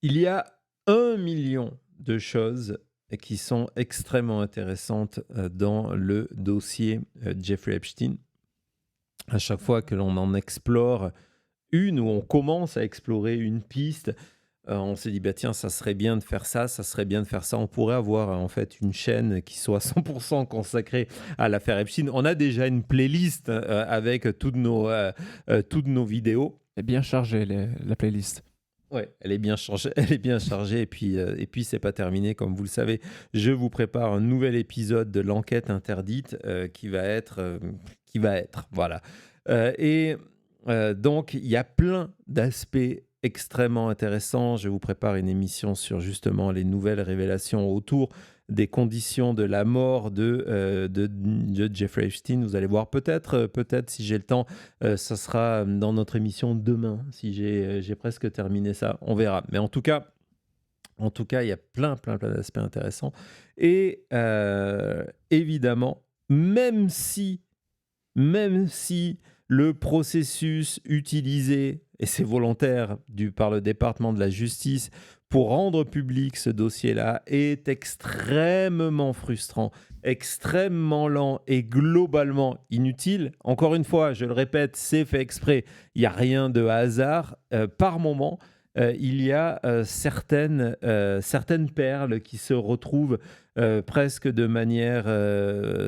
Il y a 1 million de choses qui sont extrêmement intéressantes dans le dossier Jeffrey Epstein. À chaque fois que l'on en explore une ou on commence à explorer une piste, on s'est dit, bah tiens, ça serait bien de faire ça, ça serait bien de faire ça. On pourrait avoir en fait une chaîne qui soit 100% consacrée à l'affaire Epstein. On a déjà une playlist avec toutes nos vidéos. C'est bien chargé, la playlist. Ouais, elle est bien chargée, elle est bien chargée et puis c'est pas terminé comme vous le savez. Je vous prépare un nouvel épisode de l'enquête interdite qui va être voilà. Donc il y a plein d'aspects extrêmement intéressants. Je vous prépare une émission sur justement les nouvelles révélations autour des conditions de la mort de Jeffrey Epstein. Vous allez voir peut-être si j'ai le temps ça sera dans notre émission demain, si j'ai presque terminé ça. On verra. Mais en tout cas, il y a plein d'aspects intéressants. Et évidemment, même si le processus utilisé, et c'est volontaire par le département de la justice, pour rendre public ce dossier-là est extrêmement frustrant, extrêmement lent et globalement inutile. Encore une fois, je le répète, c'est fait exprès, il n'y a rien de hasard. Par moment, il y a certaines perles qui se retrouvent presque de manière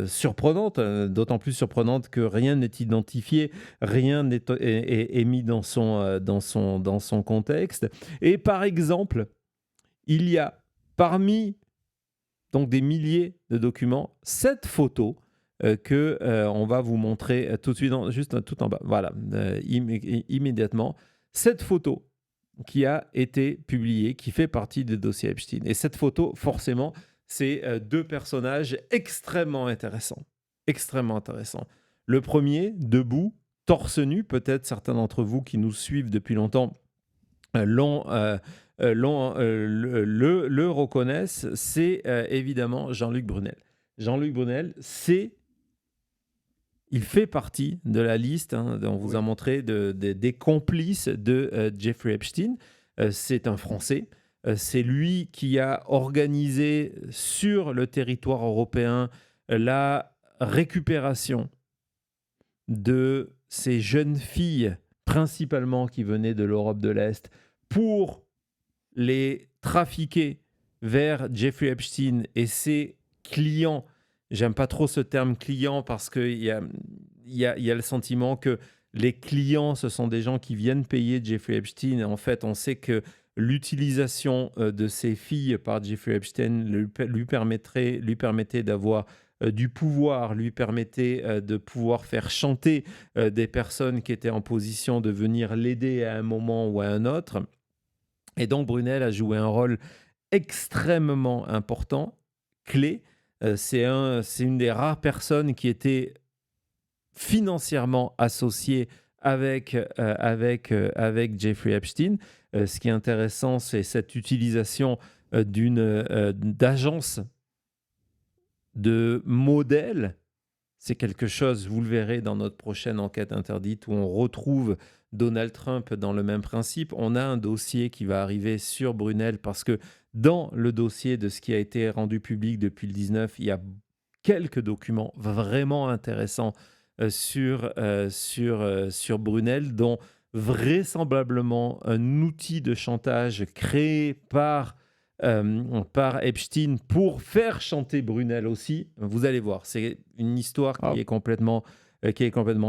surprenante, d'autant plus surprenante que rien n'est identifié, rien est mis dans son contexte. Et par exemple, il y a parmi donc des milliers de documents, cette photo que on va vous montrer tout de suite, juste tout en bas, voilà, immédiatement, cette photo qui a été publiée, qui fait partie du dossier Epstein. Et cette photo, forcément, c'est deux personnages extrêmement intéressants. Extrêmement intéressants. Le premier, debout, torse nu, peut-être certains d'entre vous qui nous suivent depuis longtemps le reconnaissent, c'est évidemment Jean-Luc Brunel. Jean-Luc Brunel, il fait partie de la liste, on vous a montré, des complices de Jeffrey Epstein. C'est un Français. C'est lui qui a organisé sur le territoire européen la récupération de ces jeunes filles, principalement qui venaient de l'Europe de l'Est, pour les trafiquer vers Jeffrey Epstein et ses clients. J'aime pas trop ce terme client parce qu'il y a le sentiment que les clients, ce sont des gens qui viennent payer Jeffrey Epstein. Et en fait, on sait que l'utilisation de ces filles par Jeffrey Epstein lui permettait d'avoir du pouvoir, lui permettait de pouvoir faire chanter des personnes qui étaient en position de venir l'aider à un moment ou à un autre. Et donc Brunel a joué un rôle extrêmement important, clé. C'est une des rares personnes qui était financièrement associée avec Jeffrey Epstein. Ce qui est intéressant, c'est cette utilisation d'agence de modèle. C'est quelque chose, vous le verrez dans notre prochaine enquête interdite, où on retrouve Donald Trump dans le même principe. On a un dossier qui va arriver sur Brunel parce que dans le dossier de ce qui a été rendu public depuis le 19, il y a quelques documents vraiment intéressants sur Brunel, dont vraisemblablement un outil de chantage créé par Epstein pour faire chanter Brunel aussi. Vous allez voir, c'est une histoire Wow. qui est complètement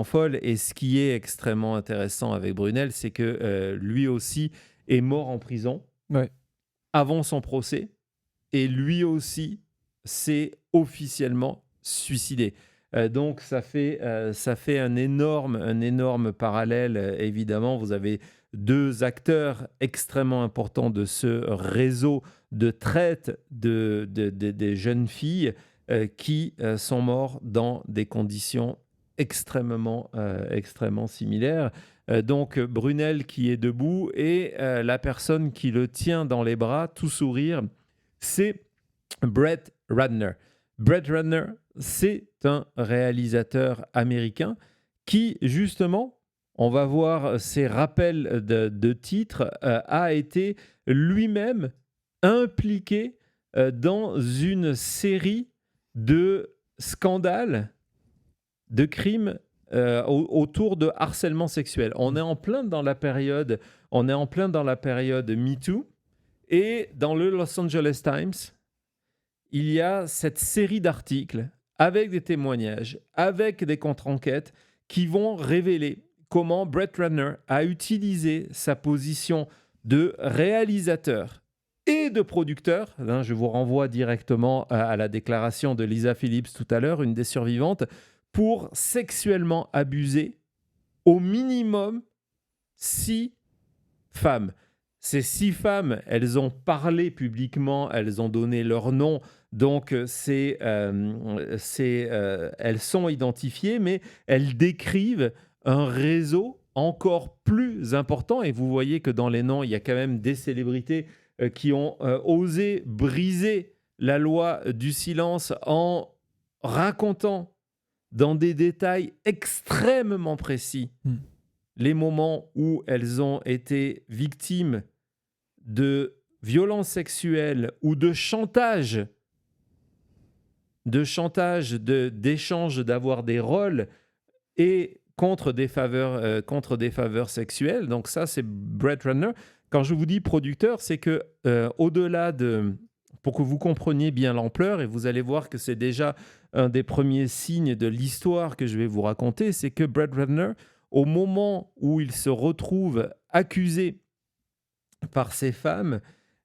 folle. Et ce qui est extrêmement intéressant avec Brunel, c'est que lui aussi est mort en prison Ouais. avant son procès. Et lui aussi s'est officiellement suicidé. Donc ça fait un énorme parallèle. Évidemment, vous avez deux acteurs extrêmement importants de ce réseau de traite des jeunes filles qui sont morts dans des conditions extrêmement similaires. Donc Brunel qui est debout et la personne qui le tient dans les bras, tout sourire, c'est Brett Ratner. Brett Ratner, c'est un réalisateur américain qui, justement, on va voir ses rappels de titres, a été lui-même impliqué dans une série de scandales, de crimes autour de harcèlement sexuel. On est en plein dans la période MeToo, et dans le Los Angeles Times, il y a cette série d'articles avec des témoignages, avec des contre-enquêtes qui vont révéler comment Brett Ratner a utilisé sa position de réalisateur et de producteur. Je vous renvoie directement à la déclaration de Lisa Phillips tout à l'heure, une des survivantes, pour sexuellement abuser au minimum 6 femmes. Ces 6 femmes, elles ont parlé publiquement, elles ont donné leur nom, donc elles sont identifiées, mais elles décrivent un réseau encore plus important. Et vous voyez que dans les noms, il y a quand même des célébrités qui ont osé briser la loi du silence en racontant dans des détails extrêmement précis les moments où elles ont été victimes de violences sexuelles ou de chantage, d'échange d'avoir des rôles et contre des faveurs sexuelles. Donc ça, c'est Brett Ratner. Quand je vous dis producteur, c'est que au-delà de... Pour que vous compreniez bien l'ampleur, et vous allez voir que c'est déjà un des premiers signes de l'histoire que je vais vous raconter, c'est que Brett Ratner, au moment où il se retrouve accusé par ces femmes,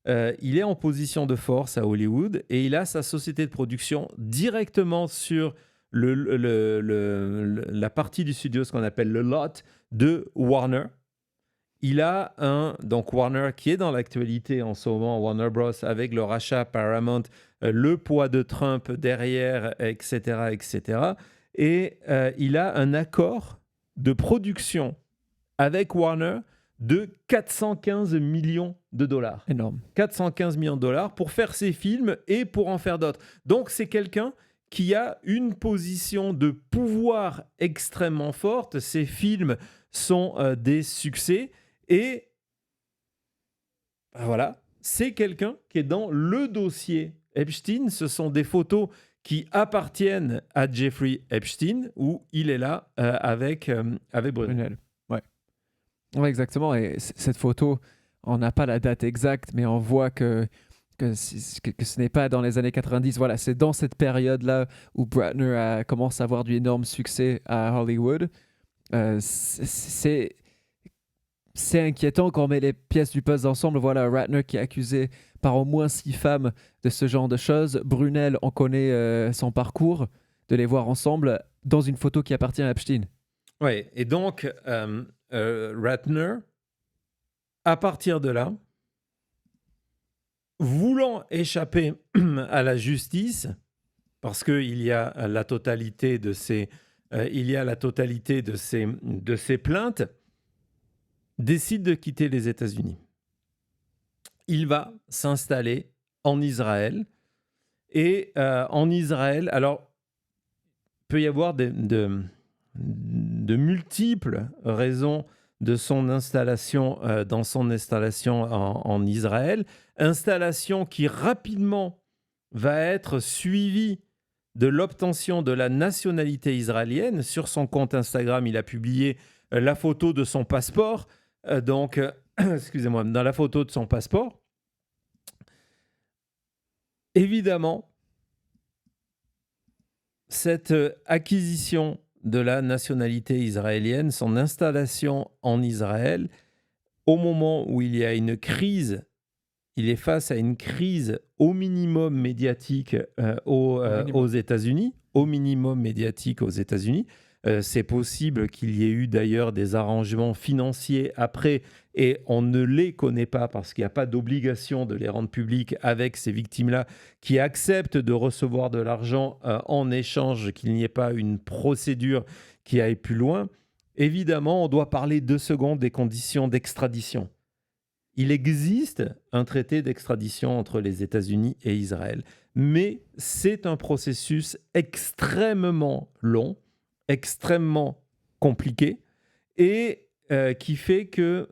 il est en position de force à Hollywood et il a sa société de production directement sur la partie du studio, ce qu'on appelle le lot de Warner. Il a donc Warner qui est dans l'actualité en ce moment, Warner Bros. Avec le rachat Paramount, le poids de Trump derrière, etc., etc. Et il a un accord de production avec Warner de 415 millions de dollars. Énorme. 415 millions de dollars pour faire ses films et pour en faire d'autres. Donc, c'est quelqu'un qui a une position de pouvoir extrêmement forte. Ses films sont des succès. Et voilà, c'est quelqu'un qui est dans le dossier Epstein. Ce sont des photos qui appartiennent à Jeffrey Epstein, où il est là avec Brunel. Ouais, exactement. Et cette photo, on n'a pas la date exacte, mais on voit que ce n'est pas dans les années 90. Voilà, c'est dans cette période-là où Ratner commence à avoir du énorme succès à Hollywood. C'est inquiétant quand on met les pièces du puzzle ensemble. Voilà, Ratner qui est accusé par au moins 6 femmes de ce genre de choses. Brunel, on connaît son parcours, de les voir ensemble dans une photo qui appartient à Epstein. Oui, et donc Ratner, à partir de là, voulant échapper à la justice, parce qu'il y a la totalité de ces plaintes, décide de quitter les États-Unis. Il va s'installer en Israël. Et en Israël, alors, il peut y avoir de multiples raisons de son installation en Israël. Installation qui rapidement va être suivie de l'obtention de la nationalité israélienne. Sur son compte Instagram, il a publié la photo de son passeport. Excusez-moi, dans la photo de son passeport, évidemment, cette acquisition de la nationalité israélienne, son installation en Israël, au moment où il y a une crise, il est face à une crise au minimum médiatique aux États-Unis, c'est possible qu'il y ait eu d'ailleurs des arrangements financiers après, et on ne les connaît pas parce qu'il n'y a pas d'obligation de les rendre publics avec ces victimes-là qui acceptent de recevoir de l'argent en échange, qu'il n'y ait pas une procédure qui aille plus loin. Évidemment, on doit parler 2 secondes des conditions d'extradition. Il existe un traité d'extradition entre les États-Unis et Israël, mais c'est un processus extrêmement long, extrêmement compliqué, et qui fait que,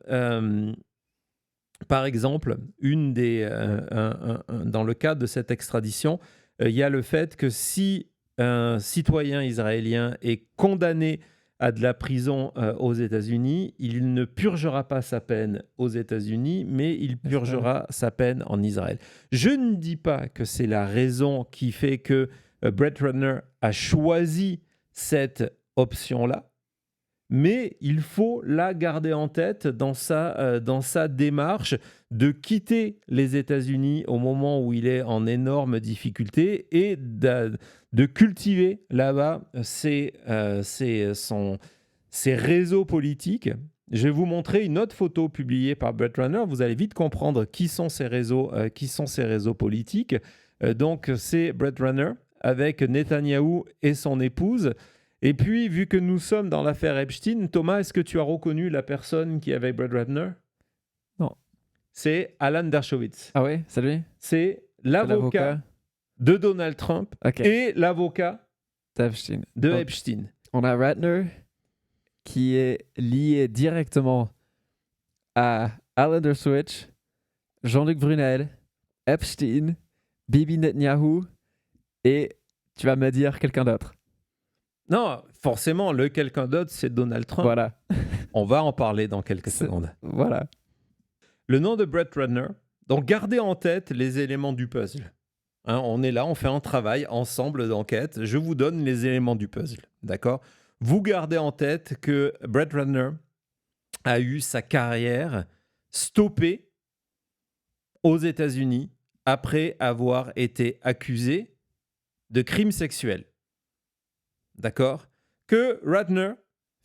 par exemple, dans le cadre de cette extradition, il y a le fait que si un citoyen israélien est condamné à de la prison aux États-Unis, il ne purgera pas sa peine aux États-Unis, mais il purgera sa peine en Israël. Je ne dis pas que c'est la raison qui fait que Brett Ratner a choisi cette option-là, mais il faut la garder en tête dans sa démarche de quitter les États-Unis au moment où il est en énorme difficulté et de cultiver là-bas ses réseaux politiques. Je vais vous montrer une autre photo publiée par Brett Ratner. Vous allez vite comprendre qui sont ces réseaux politiques. Donc, c'est Brett Ratner avec Netanyahou et son épouse. Et puis, vu que nous sommes dans l'affaire Epstein, Thomas, est-ce que tu as reconnu la personne qui est avec Brett Ratner? Non. C'est Alan Dershowitz. Ah oui, c'est lui? C'est l'avocat de Donald Trump et l'avocat de Epstein. On a Ratner qui est lié directement à Alan Dershowitz, Jean-Luc Brunel, Epstein, Bibi Netanyahu et tu vas me dire quelqu'un d'autre. Non, forcément, le quelqu'un d'autre, c'est Donald Trump. Voilà. On va en parler dans quelques secondes. Voilà. Le nom de Brett Ratner. Donc, gardez en tête les éléments du puzzle. Hein, on est là, on fait un travail ensemble d'enquête. Je vous donne les éléments du puzzle. D'accord? Vous gardez en tête que Brett Ratner a eu sa carrière stoppée aux États-Unis après avoir été accusé de crimes sexuels. D'accord? Que Ratner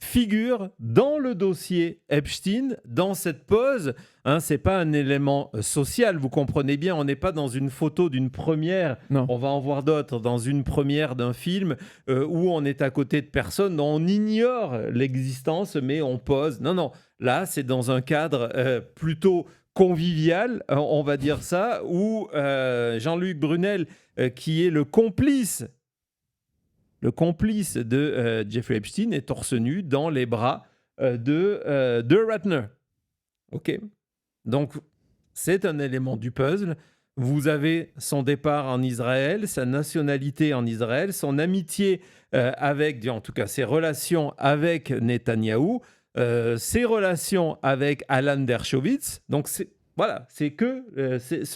figure dans le dossier Epstein, dans cette pose. Hein, ce n'est pas un élément social, vous comprenez bien, on n'est pas dans une photo d'une première, non. On va en voir d'autres, dans une première d'un film où on est à côté de personnes dont on ignore l'existence, mais on pose. Non, non, là, c'est dans un cadre plutôt convivial, on va dire ça, où Jean-Luc Brunel, qui est le complice de Jeffrey Epstein, est torse nu dans les bras de Ratner. OK? Donc, c'est un élément du puzzle. Vous avez son départ en Israël, sa nationalité en Israël, son amitié en tout cas ses relations avec Netanyahou, ses relations avec Alan Dershowitz. Donc, ce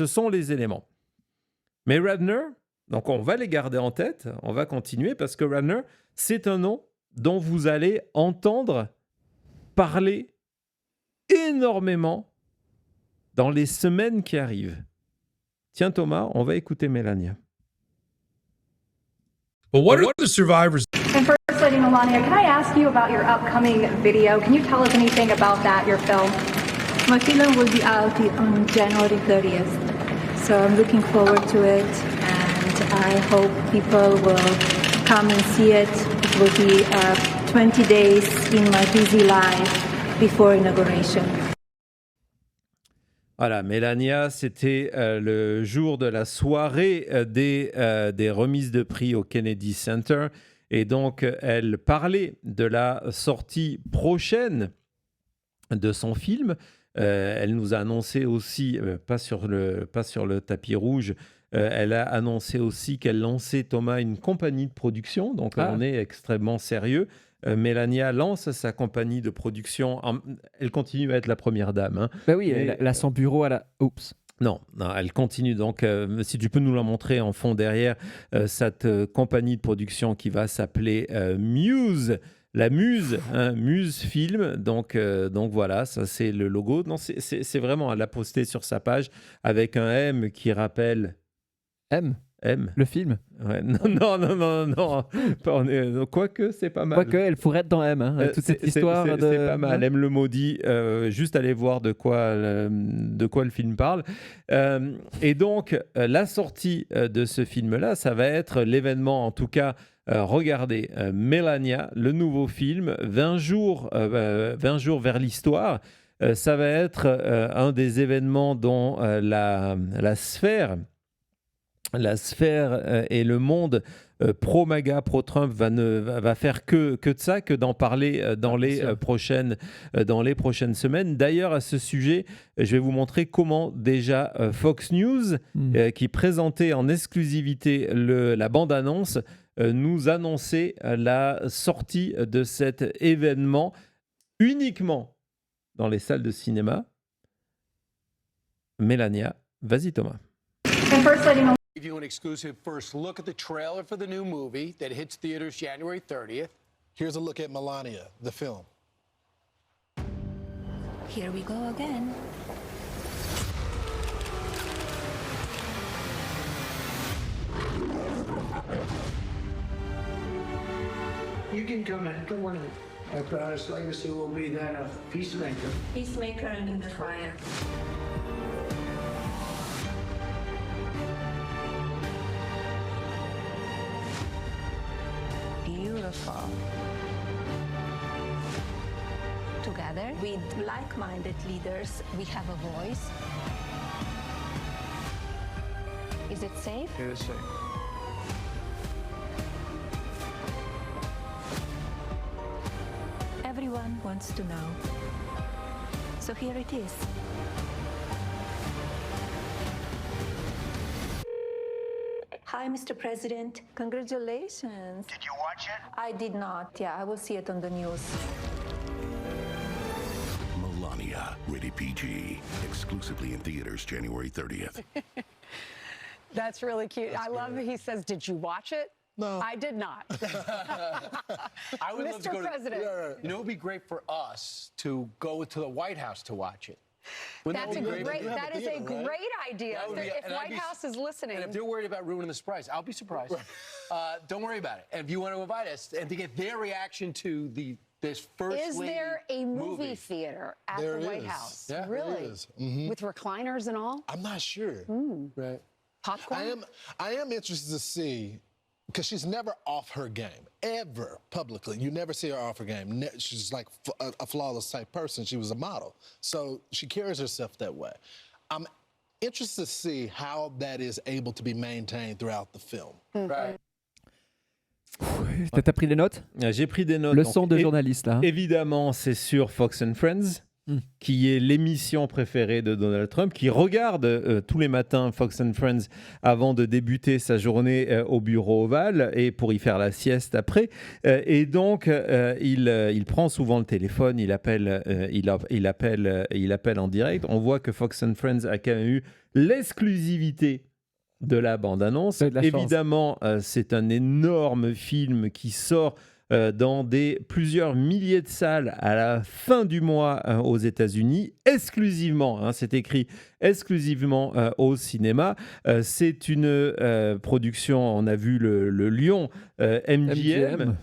sont les éléments. Mais Ratner, donc on va les garder en tête, on va continuer parce que Ratner, c'est un nom dont vous allez entendre parler énormément dans les semaines qui arrivent. Tiens Thomas, on va écouter Melania. But what are the survivors? And First Lady Melania, can I ask you about your upcoming video? Can you tell us anything about that, your film? My film will be out on January 30th, so I'm looking forward to it, and I hope people will come and see it. It will be 20 days in my busy life before inauguration. Voilà, Melania, c'était le jour de la soirée des remises de prix au Kennedy Center. Et donc, elle parlait de la sortie prochaine de son film. Elle nous a annoncé aussi, pas sur le tapis rouge, elle a annoncé aussi qu'elle lançait, Thomas, une compagnie de production. Donc, on est extrêmement sérieux. Melania lance sa compagnie de production. Elle continue à être la première dame. Hein. Ben oui, elle a son bureau à la... Oups. Non, elle continue. Donc, si tu peux nous la montrer en fond derrière, cette compagnie de production qui va s'appeler Muse. La Muse, hein, Muse Film. Donc voilà, ça c'est le logo. Non, c'est vraiment, elle l'a posté sur sa page avec un M qui rappelle... M. Le film. Ouais, non. Quoique, c'est pas mal. Quoique, elle pourrait être dans M. Hein, toute cette histoire de... C'est pas mal. M le maudit. Juste aller voir de quoi le film parle. Et donc, la sortie de ce film-là, ça va être l'événement, en tout cas, regardez, Melania, le nouveau film, 20 jours vers l'histoire. Ça va être un des événements dont la sphère et le monde pro-MAGA, pro-Trump va faire que de ça, que d'en parler dans les prochaines semaines. D'ailleurs, à ce sujet, je vais vous montrer comment déjà Fox News, qui présentait en exclusivité la bande-annonce, nous annonçait la sortie de cet événement uniquement dans les salles de cinéma. Melania, vas-y Thomas. And first letting Give you an exclusive first look at the trailer for the new movie that hits theaters January 30th. Here's a look at Melania, the film. Here we go again. You can come in. Come on in. My proudest legacy will be that of peacemaker. Peacemaker in the fire. Beautiful. Together with like-minded leaders, we have a voice. Is it safe? It is safe. Everyone wants to know. So here it is. Hi, Mr. President. Congratulations. Did you watch it? I did not. Yeah, I will see it on the news. Melania, rated PG, exclusively in theaters January 30th. That's really cute. I love that he says, "Did you watch it?" No. I did not. I would love to Mr. go President. You know, it would be great for us to go to the White House to watch it. Wouldn't That's that a be great. You have That a is a theater, right? great idea. That would be- If and I'd White be- House is listening, And if they're worried about ruining the surprise, I'll be surprised. Don't worry about it. And if you want to invite us and to get their reaction to this first is lady there a movie theater at There the it White is. House? Yeah, there really? is. Mhm. With recliners and all? I'm not sure. Right. Popcorn? I am interested to see, because she's never off her game, ever, publicly. You never see her off her game. She's like a flawless type person. She was a model. So she carries herself that way. I'm interested to see how that is able to be maintained throughout the film. Right. T'as pris des notes? J'ai pris des notes. Leçon Donc, de journaliste là. Évidemment, c'est sur Fox and Friends, qui est l'émission préférée de Donald Trump, qui regarde tous les matins Fox and Friends avant de débuter sa journée au bureau ovale et pour y faire la sieste après. Et donc, il prend souvent le téléphone, il appelle en direct. On voit que Fox and Friends a quand même eu l'exclusivité de la bande-annonce. T'as eu de la chance. Évidemment, c'est un énorme film qui sort dans plusieurs milliers de salles à la fin du mois aux États-Unis, exclusivement, c'est écrit exclusivement au cinéma. C'est une production, on a vu le lion, MGM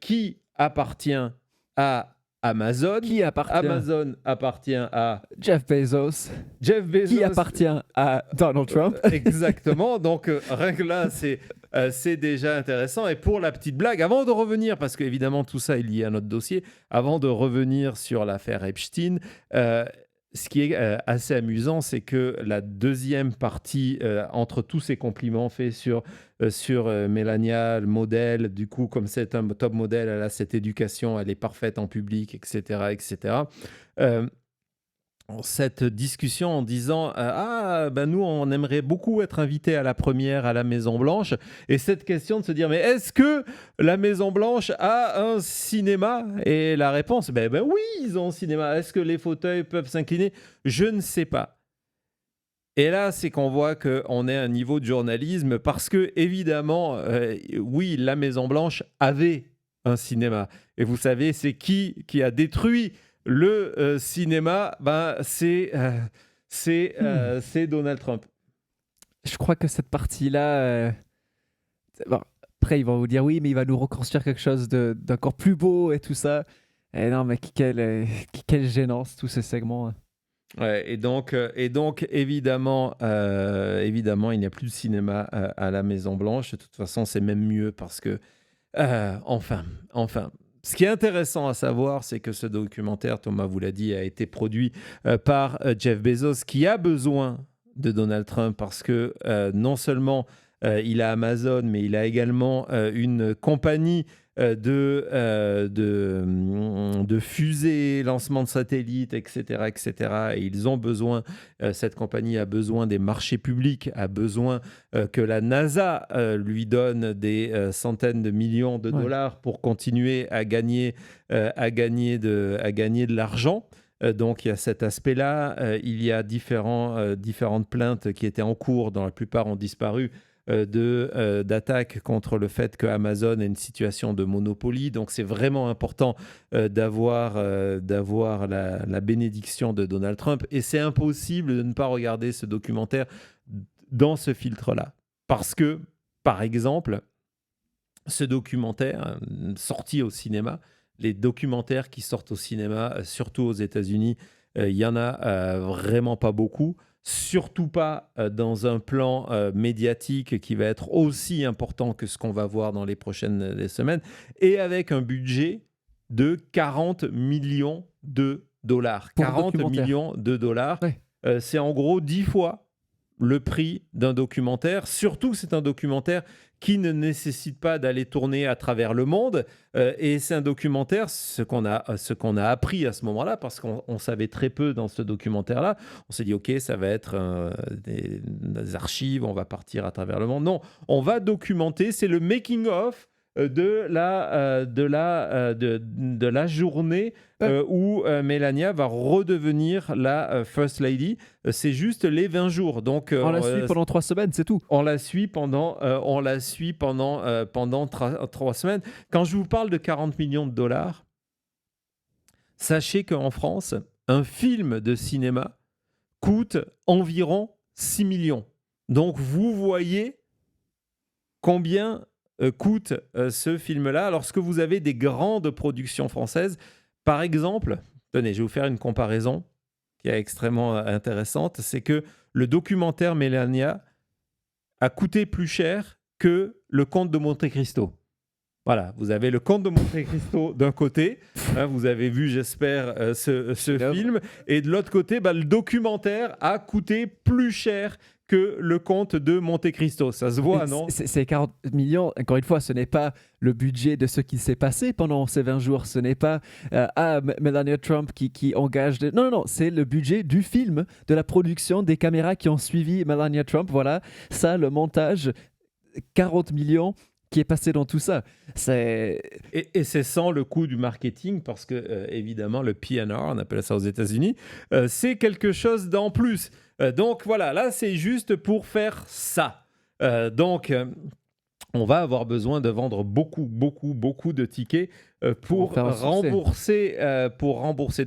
qui appartient à Amazon. Qui appartient? Amazon appartient à Jeff Bezos. Jeff Bezos. Qui appartient à Donald Trump. Exactement. Donc, rien que là, c'est déjà intéressant. Et pour la petite blague, avant de revenir, parce qu'évidemment, tout ça est lié à notre dossier, avant de revenir sur l'affaire Epstein, ce qui est assez amusant, c'est que la deuxième partie, entre tous ces compliments faits sur Melania, le modèle, du coup, comme c'est un top modèle, elle a cette éducation, elle est parfaite en public, etc., etc. Cette discussion en disant nous on aimerait beaucoup être invités à la première à la Maison Blanche, et cette question de se dire mais est-ce que la Maison Blanche a un cinéma, et la réponse oui, ils ont un cinéma. Est-ce que les fauteuils peuvent s'incliner? Je ne sais pas. Et là, c'est qu'on voit qu'on est à un niveau de journalisme, parce que évidemment, oui, la Maison Blanche avait un cinéma, et vous savez c'est qui a détruit le cinéma? C'est Donald Trump. Je crois que cette partie-là... bon, après, ils vont vous dire oui, mais il va nous reconstruire quelque chose d'encore plus beau et tout ça. Et non, mais quelle gênance, tous ces segments. Ouais, et donc évidemment, il n'y a plus de cinéma à la Maison-Blanche. De toute façon, c'est même mieux, parce que... enfin... Ce qui est intéressant à savoir, c'est que ce documentaire, Thomas vous l'a dit, a été produit par Jeff Bezos, qui a besoin de Donald Trump, parce que non seulement il a Amazon, mais il a également une compagnie de fusées, lancement de satellites, etc., etc. Et ils ont besoin, cette compagnie a besoin des marchés publics, a besoin que la NASA lui donne des centaines de millions de dollars pour continuer à gagner de l'argent. Donc il y a cet aspect-là. Il y a différentes plaintes qui étaient en cours, dont la plupart ont disparu, d'attaques contre le fait que Amazon ait une situation de monopoly. Donc c'est vraiment important d'avoir la bénédiction de Donald Trump. Et c'est impossible de ne pas regarder ce documentaire dans ce filtre-là. Parce que, par exemple, ce documentaire sorti au cinéma, les documentaires qui sortent au cinéma, surtout aux États-Unis, il y en a vraiment pas beaucoup. Surtout pas dans un plan médiatique qui va être aussi important que ce qu'on va voir dans les prochaines semaines, et avec un budget de 40 millions de dollars. 40 millions de dollars, c'est en gros 10 fois le prix d'un documentaire, surtout que c'est un documentaire qui ne nécessite pas d'aller tourner à travers le monde. Et c'est un documentaire, ce qu'on a appris à ce moment-là, parce qu'on savait très peu dans ce documentaire-là. On s'est dit, OK, ça va être des archives, on va partir à travers le monde. Non, on va documenter, c'est le making-of de la journée où Melania va redevenir la First Lady. C'est juste les 20 jours. Donc, on la suit pendant 3 semaines, c'est tout. On la suit pendant 3 semaines. Quand je vous parle de 40 millions de dollars, sachez qu'en France, un film de cinéma coûte environ 6 millions. Donc, vous voyez combien coûte ce film-là. Lorsque vous avez des grandes productions françaises, par exemple, tenez, je vais vous faire une comparaison qui est extrêmement intéressante, c'est que le documentaire Melania a coûté plus cher que le Comte de Monte Cristo. Voilà, vous avez le Comte de Monte Cristo d'un côté, vous avez vu, j'espère, ce film, et de l'autre côté, le documentaire a coûté plus cher que le Comte de Monte Cristo. Ça se voit, non ? C'est 40 millions, encore une fois, ce n'est pas le budget de ce qui s'est passé pendant ces 20 jours. Ce n'est pas Melania Trump qui engage... Non, c'est le budget du film, de la production, des caméras qui ont suivi Melania Trump. Voilà, ça, le montage, 40 millions qui est passé dans tout ça. Et c'est sans le coût du marketing, parce que, évidemment, le P&R, on appelle ça aux États-Unis, c'est quelque chose d'en plus. Donc voilà, là c'est juste pour faire ça. Donc on va avoir besoin de vendre beaucoup de tickets pour rembourser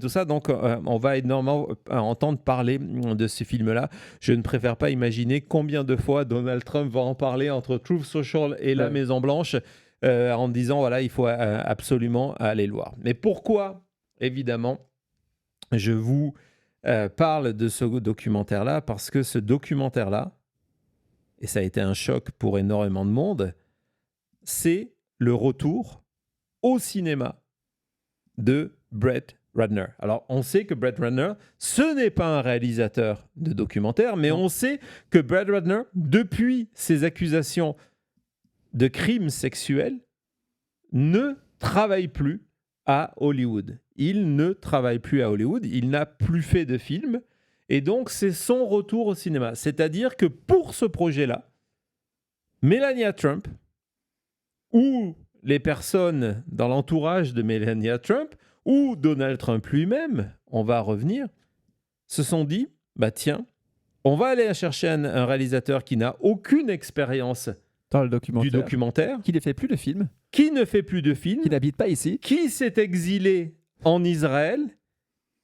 tout ça. Donc on va énormément entendre parler de ce film-là. Je ne préfère pas imaginer combien de fois Donald Trump va en parler entre Truth Social et la Maison-Blanche en disant voilà, il faut absolument aller le voir. Mais pourquoi, évidemment, je vous parle de ce documentaire-là, parce que ce documentaire-là, et ça a été un choc pour énormément de monde, c'est le retour au cinéma de Brett Ratner. Alors, on sait que Brett Ratner, ce n'est pas un réalisateur de documentaire, mais on sait que Brett Ratner, depuis ses accusations de crimes sexuels, ne travaille plus à Hollywood. Il ne travaille plus à Hollywood, il n'a plus fait de film, et donc c'est son retour au cinéma. C'est-à-dire que pour ce projet-là, Melania Trump, ou les personnes dans l'entourage de Melania Trump, ou Donald Trump lui-même, on va revenir, se sont dit, tiens, on va aller chercher un réalisateur qui n'a aucune expérience dans le documentaire. Du documentaire. Qui ne fait plus de films. Qui ne fait plus de films. Qui n'habite pas ici. Qui s'est exilé en Israël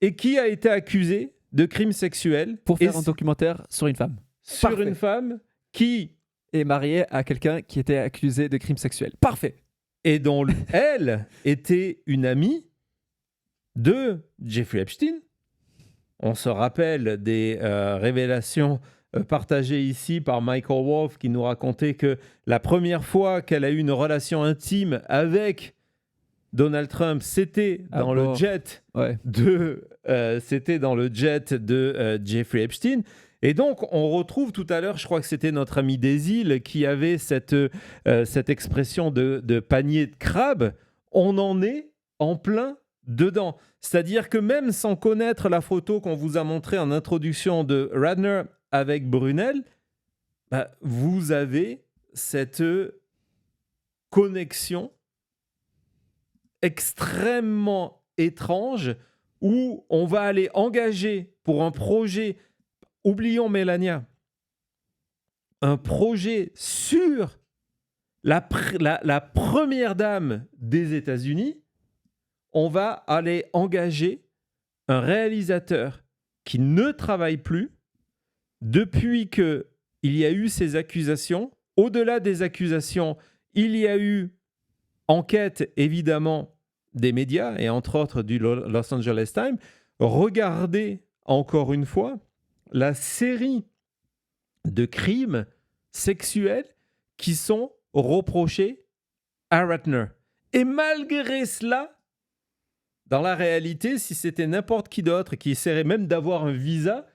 et qui a été accusé de crimes sexuels. Pour faire un documentaire sur une femme. Sur une femme qui est mariée à quelqu'un qui était accusé de crimes sexuels. Parfait. Et dont elle était une amie de Jeffrey Epstein. On se rappelle des révélations partagé ici par Michael Wolff, qui nous racontait que la première fois qu'elle a eu une relation intime avec Donald Trump, c'était dans le jet de Jeffrey Epstein. Et donc, on retrouve tout à l'heure, je crois que c'était notre ami Desil qui avait cette expression de panier de crabe. On en est en plein dedans. C'est-à-dire que même sans connaître la photo qu'on vous a montrée en introduction de Radner avec Brunel, vous avez cette connexion extrêmement étrange où on va aller engager pour un projet, oublions Melania, un projet sur la première dame des États-Unis, on va aller engager un réalisateur qui ne travaille plus depuis qu'il y a eu ces accusations. Au-delà des accusations, il y a eu enquête, évidemment, des médias, et entre autres du Los Angeles Times. Regardez, encore une fois, la série de crimes sexuels qui sont reprochés à Ratner. Et malgré cela, dans la réalité, si c'était n'importe qui d'autre qui essaierait même d'avoir un visa,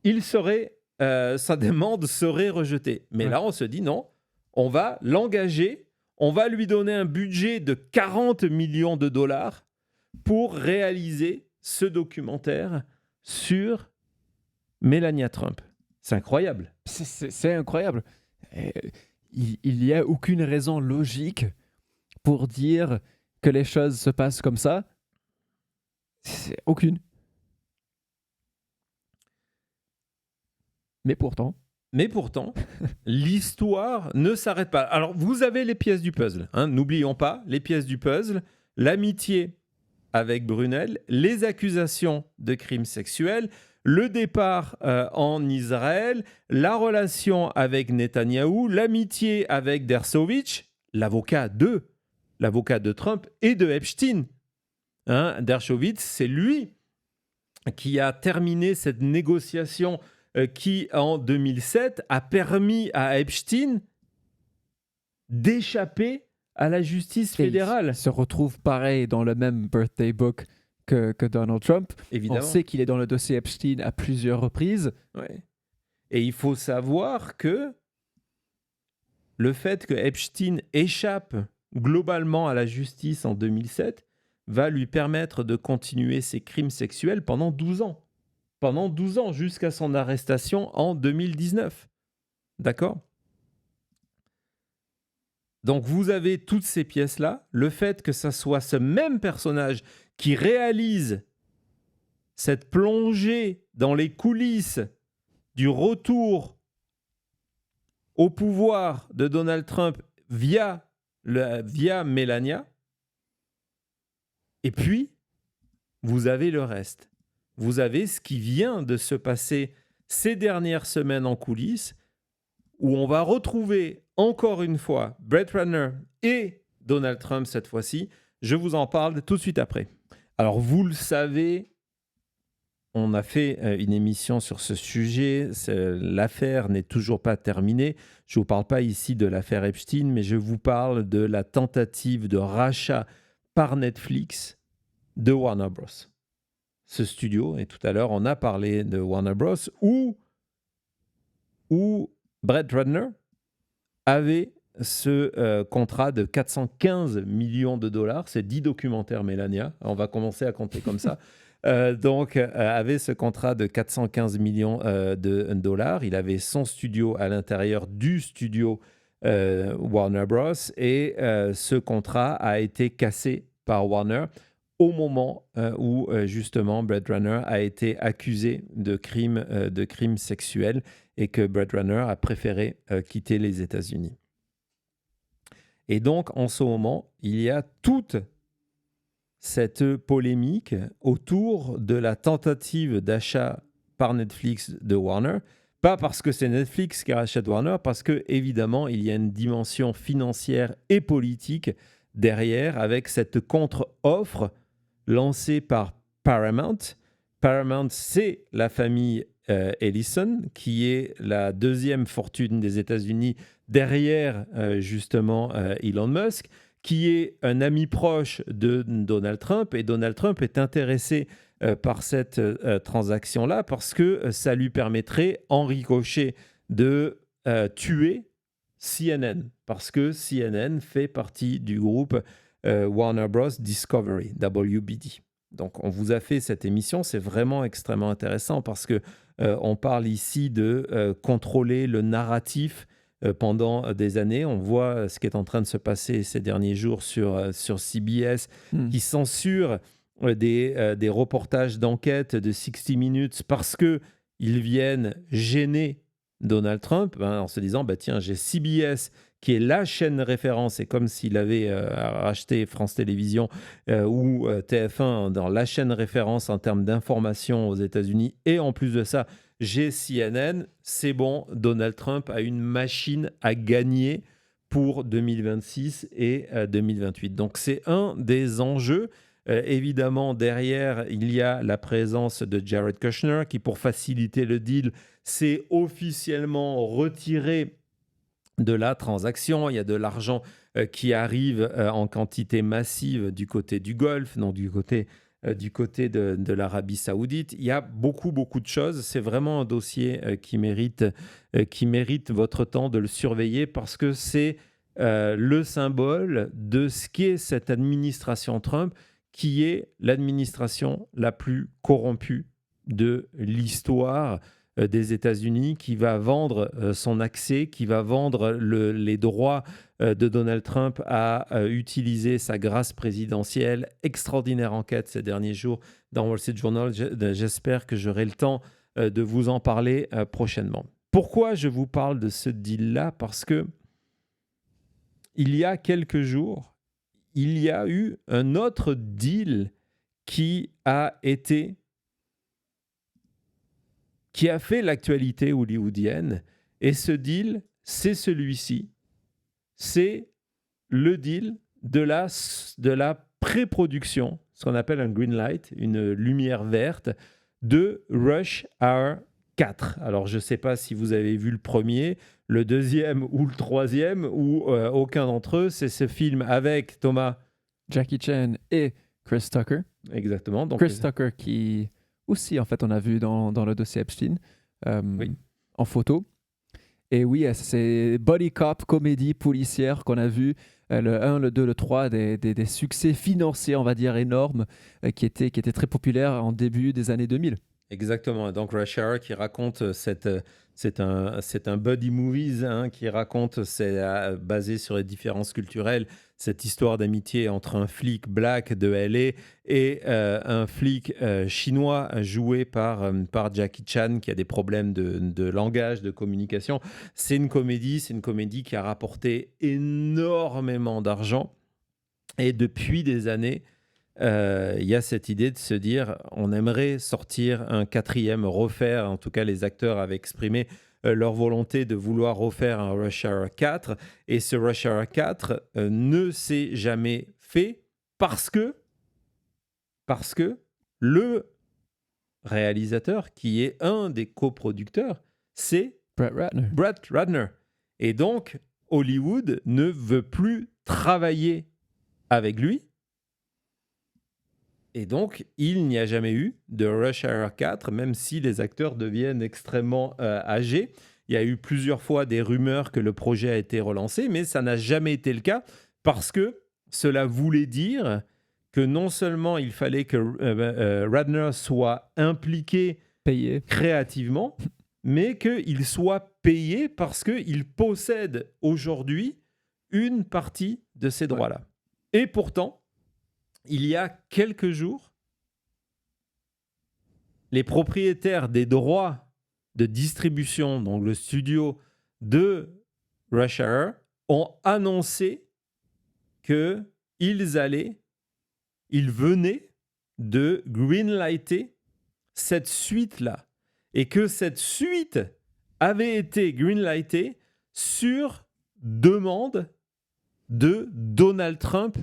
sa demande serait rejetée. Mais là, on se dit non, on va l'engager, on va lui donner un budget de 40 millions de dollars pour réaliser ce documentaire sur Melania Trump. C'est incroyable. C'est incroyable. Il n'y a aucune raison logique pour dire que les choses se passent comme ça. Aucune. Mais pourtant, l'histoire ne s'arrête pas. Alors, vous avez les pièces du puzzle. N'oublions pas, les pièces du puzzle, l'amitié avec Brunel, les accusations de crimes sexuels, le départ en Israël, la relation avec Netanyahou, l'amitié avec Dershowitz, l'avocat de Trump et de Epstein. Dershowitz, c'est lui qui a terminé cette négociation qui, en 2007, a permis à Epstein d'échapper à la justice fédérale. Il se retrouve pareil dans le même birthday book que Donald Trump. Évidemment. On sait qu'il est dans le dossier Epstein à plusieurs reprises. Ouais. Et il faut savoir que le fait que Epstein échappe globalement à la justice en 2007 va lui permettre de continuer ses crimes sexuels pendant 12 ans. Pendant 12 ans, jusqu'à son arrestation en 2019. D'accord ? Donc, vous avez toutes ces pièces-là. Le fait que ça soit ce même personnage qui réalise cette plongée dans les coulisses du retour au pouvoir de Donald Trump via Melania. Et puis, vous avez le reste. Vous avez ce qui vient de se passer ces dernières semaines en coulisses, où on va retrouver encore une fois Brett Ratner et Donald Trump cette fois-ci. Je vous en parle tout de suite après. Alors, vous le savez, on a fait une émission sur ce sujet. L'affaire n'est toujours pas terminée. Je ne vous parle pas ici de l'affaire Epstein, mais je vous parle de la tentative de rachat par Netflix de Warner Bros. Ce studio, et tout à l'heure, on a parlé de Warner Bros. où Brett Ratner avait ce contrat de 415 millions de dollars. C'est 10 documentaires Melania. On va commencer à compter comme ça. Avait ce contrat de 415 millions de dollars. Il avait son studio à l'intérieur du studio Warner Bros. Et ce contrat a été cassé par Warner au moment où, justement, Brett Ratner a été accusé de crimes sexuels et que Brett Ratner a préféré quitter les États-Unis. Et donc, en ce moment, il y a toute cette polémique autour de la tentative d'achat par Netflix de Warner. Pas parce que c'est Netflix qui rachète Warner, parce que évidemment, il y a une dimension financière et politique derrière, avec cette contre-offre lancée par Paramount. Paramount, c'est la famille Ellison, qui est la deuxième fortune des États-Unis derrière justement Elon Musk, qui est un ami proche de Donald Trump. Et Donald Trump est intéressé par cette transaction-là, parce que ça lui permettrait, en ricochet, de tuer CNN, parce que CNN fait partie du groupe Warner Bros. Discovery, WBD. Donc, on vous a fait cette émission, c'est vraiment extrêmement intéressant parce que on parle ici de contrôler le narratif pendant des années. On voit ce qui est en train de se passer ces derniers jours sur CBS, qui censure des reportages d'enquête de 60 Minutes parce qu'ils viennent gêner Donald Trump, en se disant, tiens, j'ai CBS qui est la chaîne référence, c'est comme s'il avait racheté France Télévisions ou TF1 dans la chaîne référence en termes d'information aux États-Unis, et en plus de ça, j'ai CNN, c'est bon, Donald Trump a une machine à gagner pour 2026 et 2028. Donc c'est un des enjeux. Évidemment, derrière, il y a la présence de Jared Kushner qui, pour faciliter le deal, s'est officiellement retiré de la transaction. Il y a de l'argent qui arrive en quantité massive du côté du Golfe, non du côté de l'Arabie Saoudite. Il y a beaucoup de choses. C'est vraiment un dossier qui mérite votre temps de le surveiller parce que c'est le symbole de ce qu'est cette administration Trump, qui est l'administration la plus corrompue de l'histoire des États-Unis, qui va vendre son accès, qui va vendre les droits de Donald Trump à utiliser sa grâce présidentielle. Extraordinaire enquête ces derniers jours dans Wall Street Journal. J'espère que j'aurai le temps de vous en parler prochainement. Pourquoi je vous parle de ce deal-là ? Parce que il y a quelques jours, il y a eu un autre deal qui a fait l'actualité hollywoodienne. Et ce deal, c'est celui-ci. C'est le deal de la pré-production, ce qu'on appelle un green light, une lumière verte, de Rush Hour 4. Alors, je ne sais pas si vous avez vu le premier, le deuxième ou le troisième, ou aucun d'entre eux. C'est ce film avec Thomas, Jackie Chan et Chris Tucker. Exactement. Donc, Chris Tucker qui aussi, en fait, on a vu dans le dossier Epstein, en photo. Et oui, c'est body cop, comédie policière qu'on a vu, le 1, le 2, le 3, des succès financiers, on va dire, énormes, qui étaient très populaires en début des années 2000. Exactement. Donc Rush Hour qui raconte c'est un buddy movies qui raconte, c'est basé sur les différences culturelles, cette histoire d'amitié entre un flic black de LA et un flic chinois joué par Jackie Chan qui a des problèmes de langage, de communication. C'est une comédie qui a rapporté énormément d'argent, et depuis des années, il y a cette idée de se dire on aimerait sortir un quatrième, refaire, en tout cas les acteurs avaient exprimé leur volonté de vouloir refaire un Rush Hour 4, et ce Rush Hour 4 ne s'est jamais fait parce que le réalisateur qui est un des coproducteurs, c'est Brett Ratner. Et donc Hollywood ne veut plus travailler avec lui. Et donc, il n'y a jamais eu de Rush Hour 4, même si les acteurs deviennent extrêmement âgés. Il y a eu plusieurs fois des rumeurs que le projet a été relancé, mais ça n'a jamais été le cas parce que cela voulait dire que non seulement il fallait que Ratner soit impliqué créativement, mais qu'il soit payé parce qu'il possède aujourd'hui une partie de ces droits-là. Et pourtant, il y a quelques jours, les propriétaires des droits de distribution, donc le studio de Rush Hour, ont annoncé qu'ils venaient de greenlighter cette suite-là. Et que cette suite avait été greenlightée sur demande de Donald Trump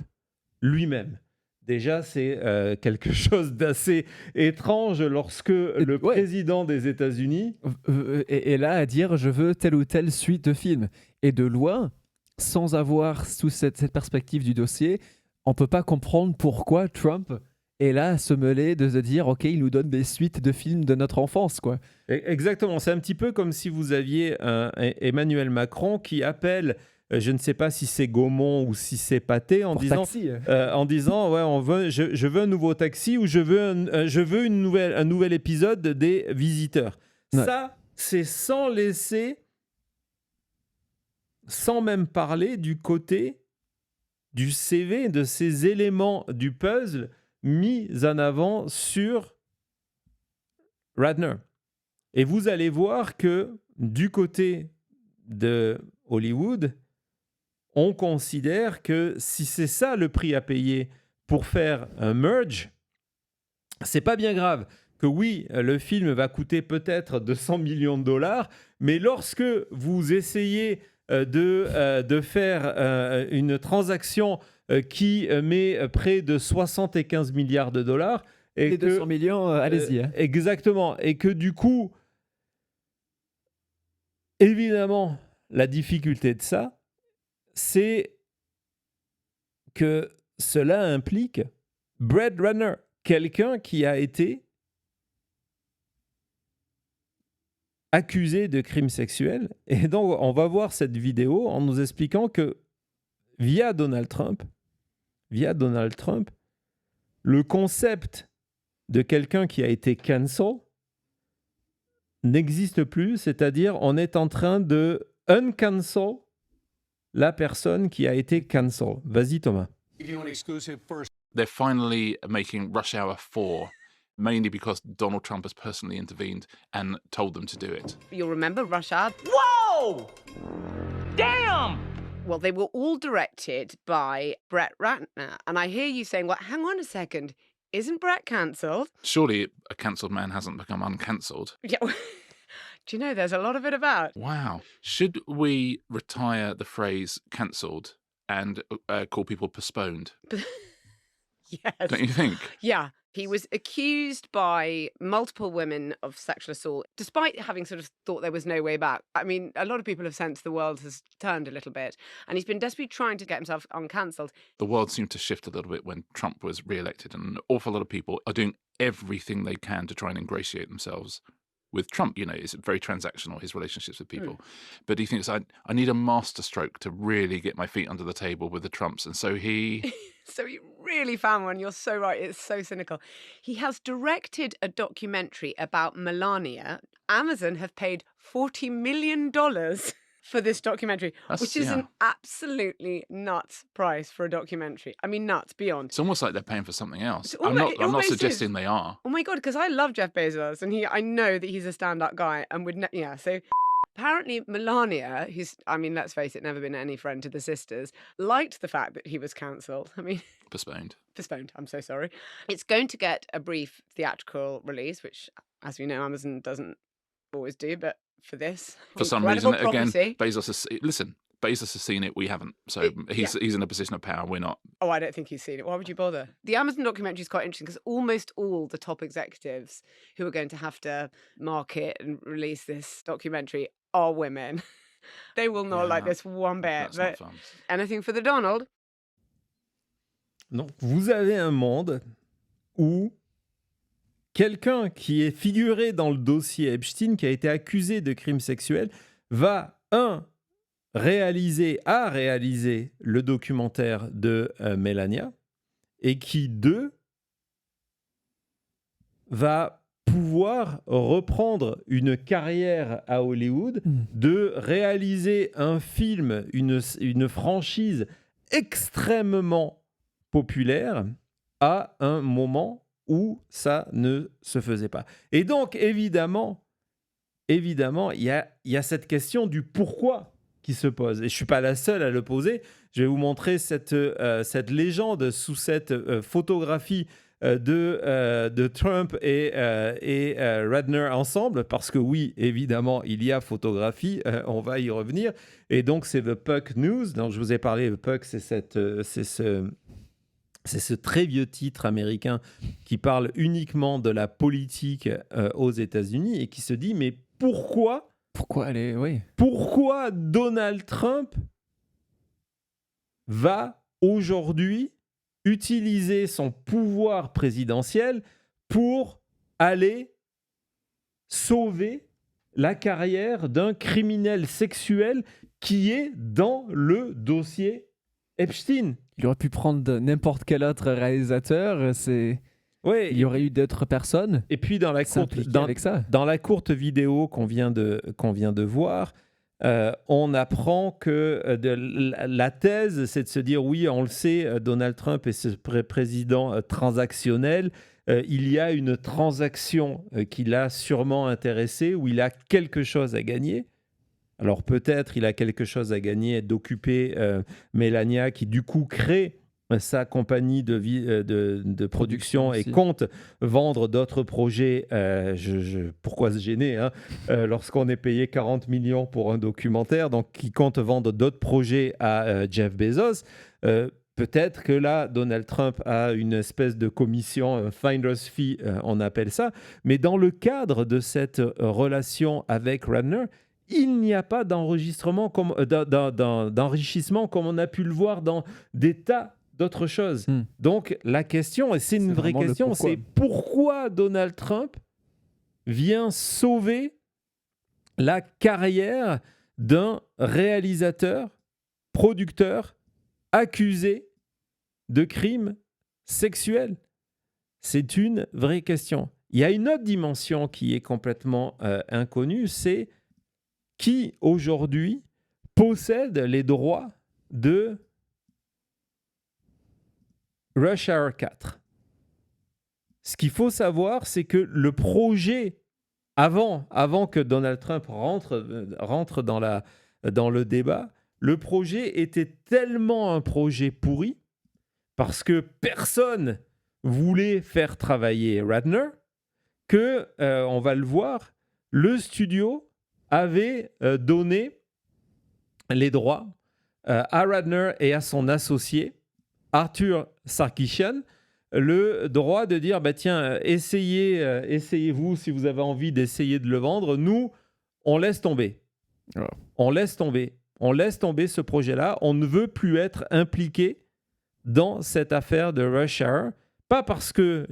lui-même. Déjà, c'est quelque chose d'assez étrange lorsque le président des États-Unis est là à dire « je veux telle ou telle suite de films ». Et de loin, sans avoir sous cette perspective du dossier, on ne peut pas comprendre pourquoi Trump Et là, se mêler de se dire, OK, il nous donne des suites de films de notre enfance, quoi. Exactement, c'est un petit peu comme si vous aviez Emmanuel Macron qui appelle, je ne sais pas si c'est Gaumont ou si c'est Pathé, en disant, ouais, je veux un nouveau taxi ou je veux un nouvel épisode des Visiteurs. Ouais. Ça, c'est sans même parler du côté du CV, de ces éléments du puzzle mis en avant sur Radner. Et vous allez voir que du côté de Hollywood, on considère que si c'est ça le prix à payer pour faire un merge, c'est pas bien grave. Que oui, le film va coûter peut-être 200 millions de dollars, mais lorsque vous essayez de faire une transaction qui met près de 75 milliards de dollars, et les 200 millions, allez-y. Exactement. Et que du coup, évidemment, la difficulté de ça, c'est que cela implique Blade Runner, quelqu'un qui a été accusé de crimes sexuels. Et donc, on va voir cette vidéo en nous expliquant que via Donald Trump, le concept de quelqu'un qui a été cancel n'existe plus, c'est-à-dire on est en train de uncancel la personne qui a été cancel. Vas-y Thomas. They're finally making Rush Hour 4, mainly because Donald Trump has personally intervened and told them to do it. You'll remember Rush Hour. Whoa! Damn! Well, they were all directed by Brett Ratner. And I hear you saying, well, hang on a second. Isn't Brett cancelled? Surely a cancelled man hasn't become uncancelled. Yeah. Do you know there's a lot of it about? Wow. Should we retire the phrase cancelled and call people postponed? Yes. Don't you think? Yeah. He was accused by multiple women of sexual assault, despite having sort of thought there was no way back. I mean, a lot of people have sensed the world has turned a little bit, and he's been desperately trying to get himself uncancelled. The world seemed to shift a little bit when Trump was re-elected, and an awful lot of people are doing everything they can to try and ingratiate themselves with Trump. You know, it's very transactional, his relationships with people. But he thinks, I need a masterstroke to really get my feet under the table with the Trumps. And so he... So he really found one. You're so right. It's so cynical. He has directed a documentary about Melania. Amazon have paid $40 million for this documentary, which is an absolutely nuts price for a documentary. I mean, nuts beyond. It's almost like they're paying for something else. I'm not suggesting they are. Oh my God, because I love Jeff Bezos, and I know that he's a stand-up guy, and so apparently Melania, who's, I mean, let's face it, never been any friend to the sisters, liked the fact that he was cancelled. I mean... Postponed, I'm so sorry. It's going to get a brief theatrical release, which, as we know, Amazon doesn't always do, but for this, for some reason, again, Bezos has seen it, we haven't. So he's in a position of power, we're not. Oh, I don't think he's seen it. Why would you bother? The Amazon documentary is quite interesting because almost all the top executives who are going to have to market and release this documentary are women. They will not like this one bit. But anything for the Donald? Donc, vous avez un monde où quelqu'un qui est figuré dans le dossier Epstein, qui a été accusé de crimes sexuels, va, a réalisé le documentaire de Melania, et qui, va pouvoir reprendre une carrière à Hollywood, de réaliser un film, une franchise extrêmement populaire à un moment où ça ne se faisait pas. Et donc, évidemment, il y a cette question du pourquoi qui se pose. Et je ne suis pas la seule à le poser. Je vais vous montrer cette légende sous cette photographie de Trump et Radner ensemble, parce que oui, évidemment, il y a photographie, on va y revenir. Et donc, c'est The Puck News, dont je vous ai parlé. The Puck, c'est ce très vieux titre américain qui parle uniquement de la politique aux États-Unis et qui se dit, mais pourquoi Donald Trump va aujourd'hui utiliser son pouvoir présidentiel pour aller sauver la carrière d'un criminel sexuel qui est dans le dossier Epstein. Il aurait pu prendre n'importe quel autre réalisateur. Ouais, il y aurait eu d'autres personnes. Et puis dans la courte vidéo qu'on vient de voir, on apprend que la thèse, c'est de se dire oui, on le sait, Donald Trump est ce président transactionnel. Il y a une transaction qui l'a sûrement intéressé, où il a quelque chose à gagner. Alors peut-être il a quelque chose à gagner d'occuper Melania, qui du coup crée sa compagnie de production et compte vendre d'autres projets. Pourquoi se gêner lorsqu'on est payé 40 millions pour un documentaire, donc qui compte vendre d'autres projets à Jeff Bezos. Peut-être que là, Donald Trump a une espèce de commission, finder's fee, on appelle ça. Mais dans le cadre de cette relation avec Radner, il n'y a pas d'enrichissement comme on a pu le voir dans des tas d'autres choses. Donc la question, et c'est une vraie question, c'est pourquoi Donald Trump vient sauver la carrière d'un réalisateur, producteur, accusé de crimes sexuels. C'est une vraie question. Il y a une autre dimension qui est complètement inconnue, c'est qui aujourd'hui possède les droits de Rush Hour 4. Ce qu'il faut savoir, c'est que le projet, avant que Donald Trump rentre dans le débat, le projet était tellement un projet pourri parce que personne voulait faire travailler Radner que, on va le voir, le studio avait donné les droits à Radner et à son associé, Arthur Sarkisian, le droit de dire tiens, essayez-vous si vous avez envie d'essayer de le vendre. Nous, on laisse tomber. On laisse tomber ce projet-là. On ne veut plus être impliqué dans cette affaire de Rush Hour. Pas parce que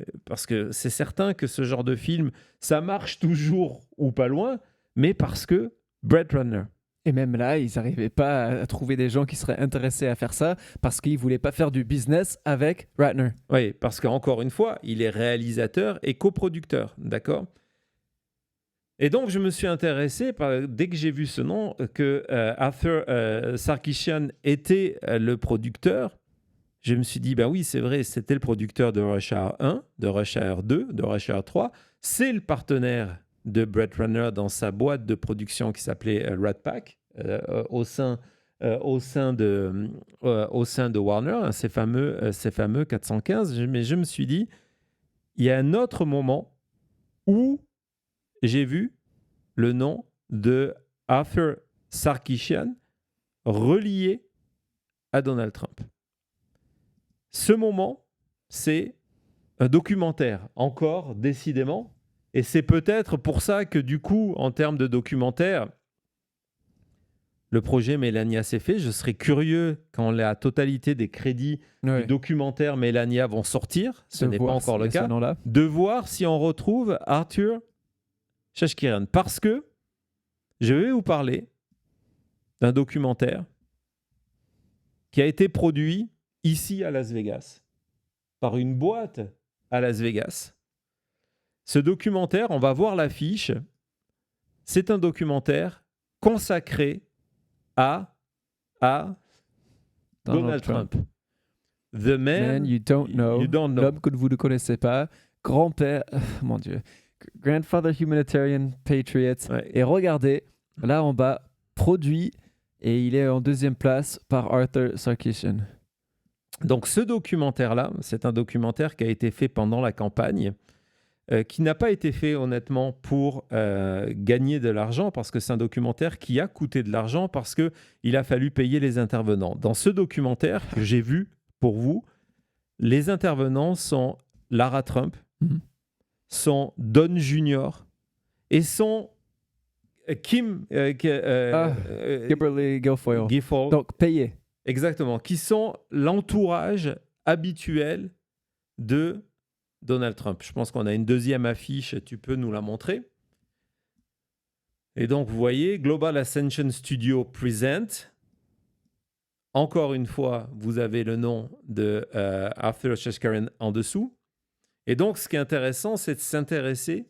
c'est certain que ce genre de film, ça marche toujours ou pas loin, mais parce que Brett Ratner. Et même là, ils n'arrivaient pas à trouver des gens qui seraient intéressés à faire ça parce qu'ils ne voulaient pas faire du business avec Ratner. Oui, parce qu'encore une fois, il est réalisateur et coproducteur, d'accord ? Et donc, je me suis intéressé, dès que j'ai vu ce nom, que Arthur Sarkisian était le producteur. Je me suis dit, oui, c'est vrai, c'était le producteur de Rush Hour 1, de Rush Hour 2, de Rush Hour 3. C'est le partenaire de Brett Ratner dans sa boîte de production qui s'appelait Rat Pack au sein de Warner, ces fameux 415. Mais je me suis dit, il y a un autre moment où j'ai vu le nom de Arthur Sarkisian relié à Donald Trump. Ce moment, c'est un documentaire, encore, décidément. Et c'est peut-être pour ça que, du coup, en termes de documentaire, le projet Melania s'est fait. Je serais curieux quand la totalité des crédits du documentaire Melania vont sortir, ce n'est pas encore le cas, de voir si on retrouve Arthur Shashkiran. Parce que je vais vous parler d'un documentaire qui a été produit ici à Las Vegas, par une boîte à Las Vegas. Ce documentaire, on va voir l'affiche, c'est un documentaire consacré à Donald Trump. The Man You Don't Know, l'homme que vous ne connaissez pas, grand-père, mon Dieu, Grandfather Humanitarian Patriot. Ouais. Et regardez, là en bas, produit, et il est en deuxième place par Arthur Sarkisian. Donc ce documentaire-là, c'est un documentaire qui a été fait pendant la campagne, qui n'a pas été fait honnêtement pour gagner de l'argent, parce que c'est un documentaire qui a coûté de l'argent, parce qu'il a fallu payer les intervenants. Dans ce documentaire que j'ai vu pour vous, les intervenants sont Lara Trump, sont Don Jr. et sont Kimberly Guilfoyle. Donc payé. Exactement, qui sont l'entourage habituelle de Donald Trump. Je pense qu'on a une deuxième affiche, tu peux nous la montrer. Et donc, vous voyez, Global Ascension Studio Present. Encore une fois, vous avez le nom de Arthur Chashkaran en dessous. Et donc, ce qui est intéressant, c'est de s'intéresser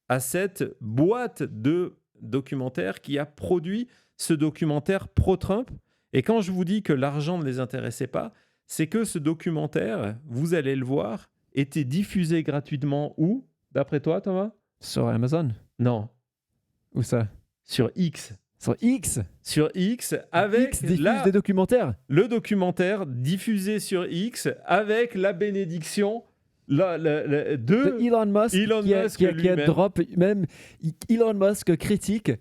à cette boîte de documentaires qui a produit ce documentaire pro-Trump. Et quand je vous dis que l'argent ne les intéressait pas, c'est que ce documentaire, vous allez le voir, était diffusé gratuitement où, d'après toi, Thomas? Sur Amazon? Non. Où ça? Sur X. Sur X? Sur X, avec X diffuse des documentaires? Le documentaire diffusé sur X avec la bénédiction de Elon Musk, qui a drop, même Elon Musk critique.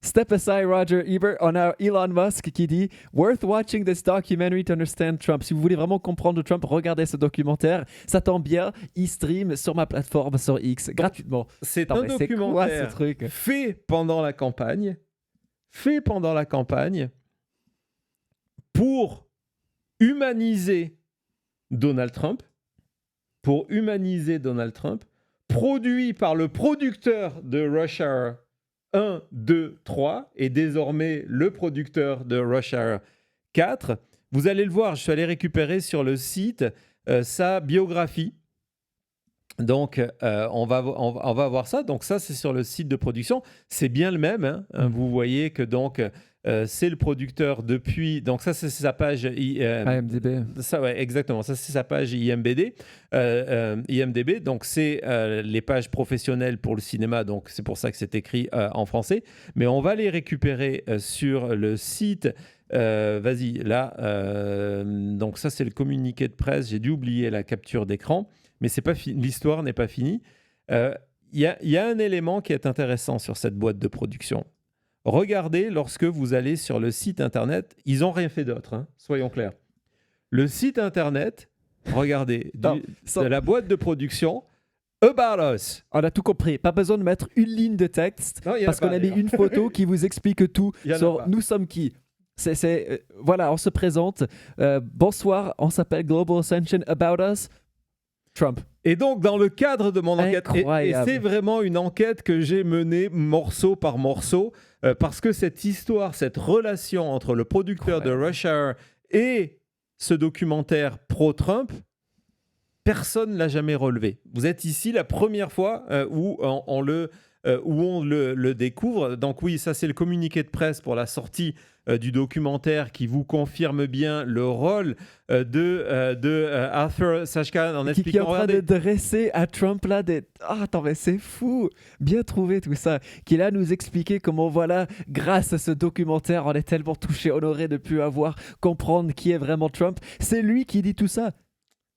Step aside, Roger Ebert. On a Elon Musk qui dit « Worth watching this documentary to understand Trump ». Si vous voulez vraiment comprendre Trump, regardez ce documentaire. Ça tombe bien, il stream sur ma plateforme sur X, gratuitement. C'est un documentaire fait pendant la campagne pour humaniser Donald Trump, produit par le producteur de Rush Hour 1, 2, 3 et désormais le producteur de Rush Hour 4. Vous allez le voir, je suis allé récupérer sur le site sa biographie. Donc, on va voir ça. Donc, ça, c'est sur le site de production. C'est bien le même. Hein. Vous voyez que donc, c'est le producteur depuis... Donc, ça, c'est sa page... IMDb. Ça, ouais, exactement. Ça, c'est sa page IMDb. Donc, c'est les pages professionnelles pour le cinéma. Donc, c'est pour ça que c'est écrit en français. Mais on va les récupérer sur le site... vas-y, là. Donc, ça, c'est le communiqué de presse. J'ai dû oublier la capture d'écran. Mais c'est pas l'histoire n'est pas finie. Il y a un élément qui est intéressant sur cette boîte de production. Regardez lorsque vous allez sur le site internet, ils n'ont rien fait d'autre, hein, soyons clairs. Le site internet, regardez, de la boîte de production, About Us. On a tout compris. Pas besoin de mettre une ligne de texte parce qu'on a mis une photo qui vous explique tout sur nous sommes qui. Voilà, on se présente. Bonsoir, on s'appelle Global Ascension About Us. Trump. Et donc, dans le cadre de mon enquête, et c'est vraiment une enquête que j'ai menée morceau par morceau, parce que cette histoire, cette relation entre le producteur de Rush Hour et ce documentaire pro-Trump, personne ne l'a jamais relevé. Vous êtes ici la première fois où on le découvre. Donc oui, ça c'est le communiqué de presse pour la sortie du documentaire qui vous confirme bien le rôle de Arthur Chashkaran en expliquant... Qui est en train de dresser à Trump là des... Ah, attends, mais c'est fou. Bien trouvé tout ça. Qui est là nous expliquer comment, voilà, grâce à ce documentaire, on est tellement touché, honoré de pouvoir comprendre qui est vraiment Trump. C'est lui qui dit tout ça.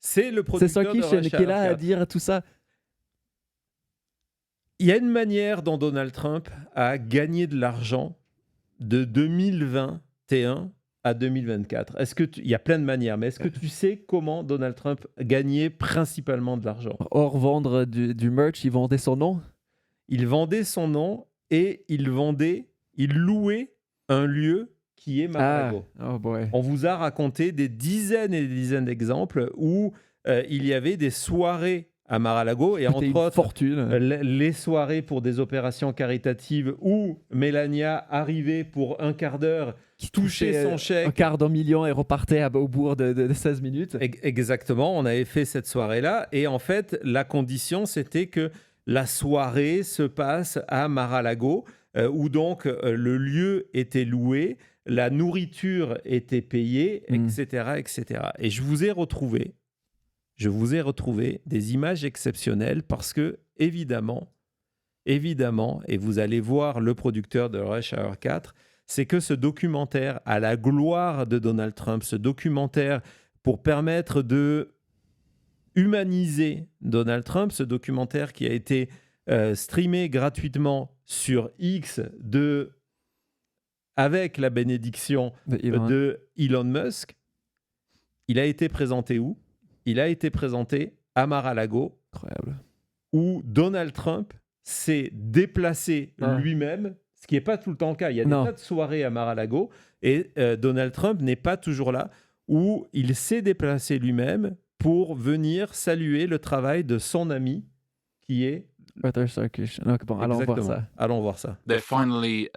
C'est le producteur de Rush Hour 4. Qui est là à dire tout ça. Il y a une manière dont Donald Trump a gagné de l'argent de 2021 à 2024. Il y a plein de manières, mais est-ce que tu sais comment Donald Trump gagnait principalement de l'argent? Hors vendre du merch, il vendait son nom? Il vendait son nom et il louait un lieu qui est Mar-a-Lago. Oh boy. On vous a raconté des dizaines et des dizaines d'exemples où il y avait des soirées à Mar-a-Lago et entre autres les soirées pour des opérations caritatives où Melania arrivait pour un quart d'heure, qui touchait son chèque, un quart d'un million et repartait au bout de 16 minutes. Exactement, on avait fait cette soirée-là et en fait la condition c'était que la soirée se passe à Mar-a-Lago où donc le lieu était loué, la nourriture était payée, etc., etc. Et je vous ai retrouvé des images exceptionnelles parce que, évidemment, et vous allez voir le producteur de Rush Hour 4, c'est que ce documentaire à la gloire de Donald Trump, ce documentaire pour permettre de humaniser Donald Trump, ce documentaire qui a été streamé gratuitement sur X avec la bénédiction de Elon Musk, il a été présenté où ? Il a été présenté à Mar-a-Lago, où Donald Trump s'est déplacé lui-même, ce qui n'est pas tout le temps le cas. Il y a des tas de soirées à Mar-a-Lago et Donald Trump n'est pas toujours là, où il s'est déplacé lui-même pour venir saluer le travail de son ami qui est... Arthur Sarkisian. Donc, bon, allons voir Exactement. ça. Allons voir ça. They're finally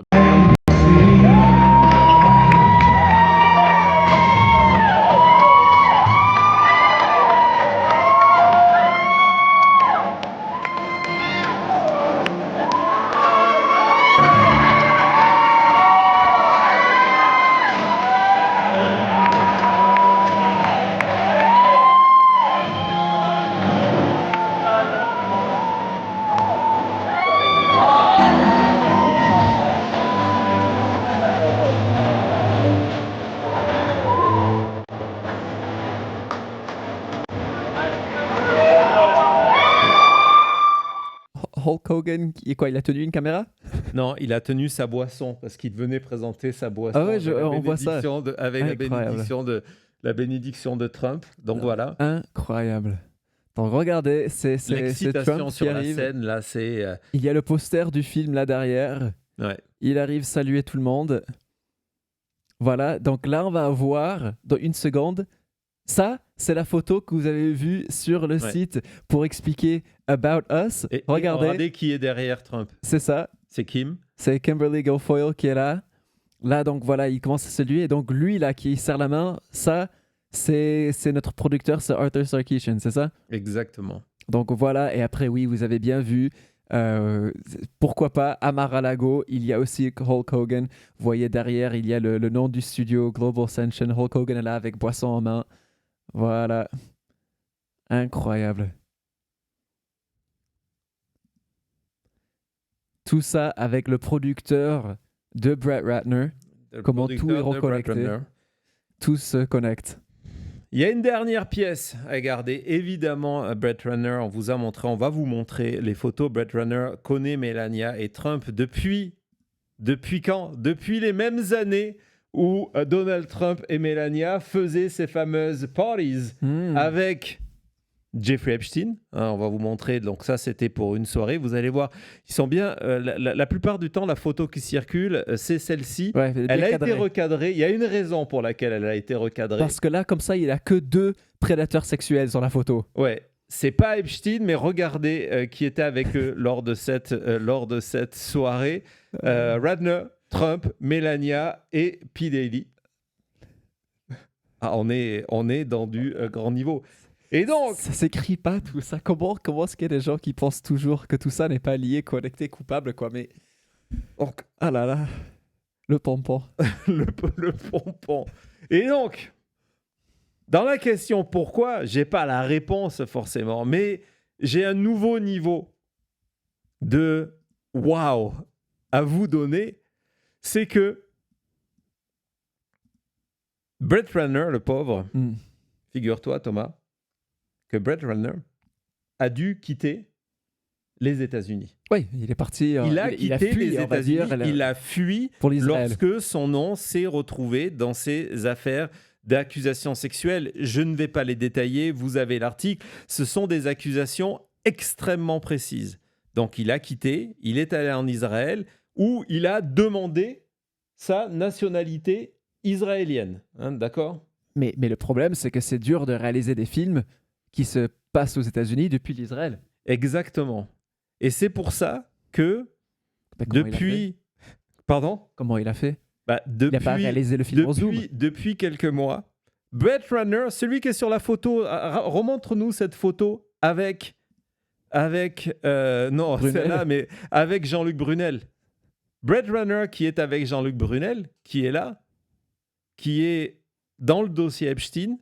Hulk Hogan, il a tenu une caméra? Non, il a tenu sa boisson parce qu'il venait présenter sa boisson Ah ouais, on voit ça. avec Incroyable. la bénédiction de Trump. Donc voilà. Incroyable. Donc regardez, c'est L'excitation Trump sur qui la arrive. scène, là, c'est... Il y a le poster du film là derrière. Ouais. Il arrive saluer tout le monde. Voilà, donc là on va voir dans une seconde. Ça, c'est la photo que vous avez vue sur le site pour expliquer About Us. Et regardez. regardez qui est derrière Trump. C'est ça. C'est Kim. C'est Kimberly Guilfoyle qui est là. Là, donc voilà, il commence à saluer. Et donc lui, là, qui serre la main, ça, c'est notre producteur, c'est Arthur Sarkisian, c'est ça? Exactement. Donc voilà, et après, oui, vous avez bien vu. Pourquoi pas, à Mar-a-Lago, il y a aussi Hulk Hogan. Vous voyez derrière, il y a le nom du studio, Global Ascension. Hulk Hogan est là avec boisson en main. Voilà. Incroyable. Tout ça avec le producteur de Brett Ratner. Comment tout est reconnecté. Tout se connecte. Il y a une dernière pièce à garder. Évidemment, Brett Ratner, on va vous montrer les photos. Brett Ratner connaît Melania et Trump depuis quand? Depuis les mêmes années où Donald Trump et Melania faisaient ces fameuses parties avec Jeffrey Epstein. On va vous montrer. Donc ça, c'était pour une soirée. Vous allez voir, ils sont bien... la plupart du temps, la photo qui circule, c'est celle-ci. Ouais, elle a été recadrée. Il y a une raison pour laquelle elle a été recadrée. Parce que là, comme ça, il n'y a que 2 prédateurs sexuels sur la photo. Ouais. C'est pas Epstein, mais regardez qui était avec eux lors de cette soirée. Ratner, Trump, Melania et P. Daly. Ah, on est dans du grand niveau. Et donc... Ça s'écrit pas tout ça. Comment est-ce qu'il y a des gens qui pensent toujours que tout ça n'est pas lié, connecté, coupable, quoi. Mais... Donc, ah là là. Le pompon. le pompon. Et donc... Dans la question pourquoi, j'ai pas la réponse forcément, mais j'ai un nouveau niveau de waouh à vous donner. C'est que Brett Ratner, le pauvre, figure-toi Thomas, que Brett Ratner a dû quitter les États-Unis. Oui, il est parti. Il a quitté fui, les États-Unis. Il a fui pour l'Israël. Lorsque son nom s'est retrouvé dans ces affaires d'accusations sexuelles. Je ne vais pas les détailler, vous avez l'article. Ce sont des accusations extrêmement précises. Donc il a quitté, il est allé en Israël, où il a demandé sa nationalité israélienne. Hein, d'accord ? Mais le problème, c'est que c'est dur de réaliser des films qui se passent aux États-Unis depuis l'Israël. Exactement. Et c'est pour ça que depuis... Pardon ? Comment il a fait ? Il n'a pas réalisé le film en zoom. Depuis quelques mois, Brett Ratner, celui qui est sur la photo, remontre-nous cette photo avec non, celle-là, mais avec Jean-Luc Brunel. Brett Ratner qui est avec Jean-Luc Brunel, qui est là, qui est dans le dossier Epstein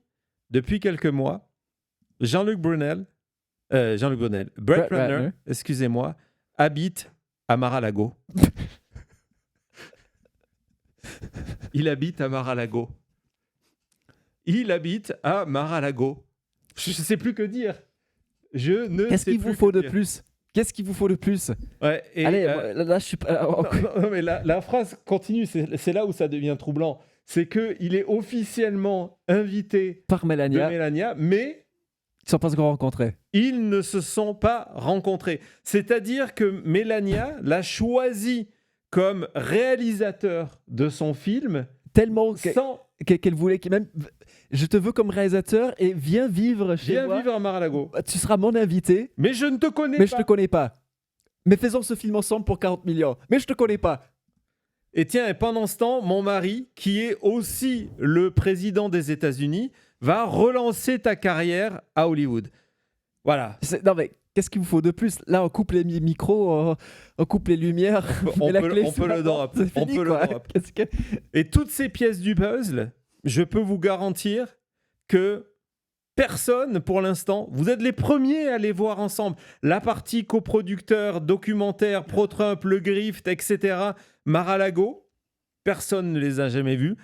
depuis quelques mois. Brett Ratner, excusez-moi, habite à Mar-a-Lago. Il habite à Mar-a-Lago. Je ne sais plus que dire. Qu'est-ce qu'il vous faut de plus ? Qu'est-ce qu'il vous faut de plus ? Ouais, et allez, là, je suis pas... non, mais la phrase continue, c'est là où ça devient troublant. C'est qu'il est officiellement invité par Melania, mais... Ils ne sont pas encore rencontrés. Ils ne se sont pas rencontrés. C'est-à-dire que Melania l'a choisi comme réalisateur de son film qu'elle voulait même je te veux comme réalisateur et viens vivre chez moi. Viens vivre à Mar-a-Lago. Tu seras mon invité. Mais je ne te connais Mais pas. je te connais pas. Mais faisons ce film ensemble pour 40 millions. Mais je te connais pas. Et tiens, et pendant ce temps, mon mari, qui est aussi le président des États-Unis, va relancer ta carrière à Hollywood. Voilà. Non mais qu'est-ce qu'il vous faut de plus? Là, on coupe les micros, on coupe les lumières. On la peut, clé on sous peut la le porte, drop. c'est On fini, peut le quoi. drop. Qu'est-ce que... Et toutes ces pièces du puzzle, je peux vous garantir que personne, pour l'instant, vous êtes les premiers à les voir ensemble. La partie coproducteur, documentaire, pro-Trump, le Grift, etc., Mar-a-Lago, personne ne les a jamais vus.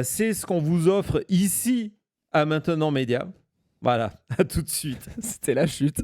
C'est ce qu'on vous offre ici à Maintenant Média. Voilà, à tout de suite. C'était la chute.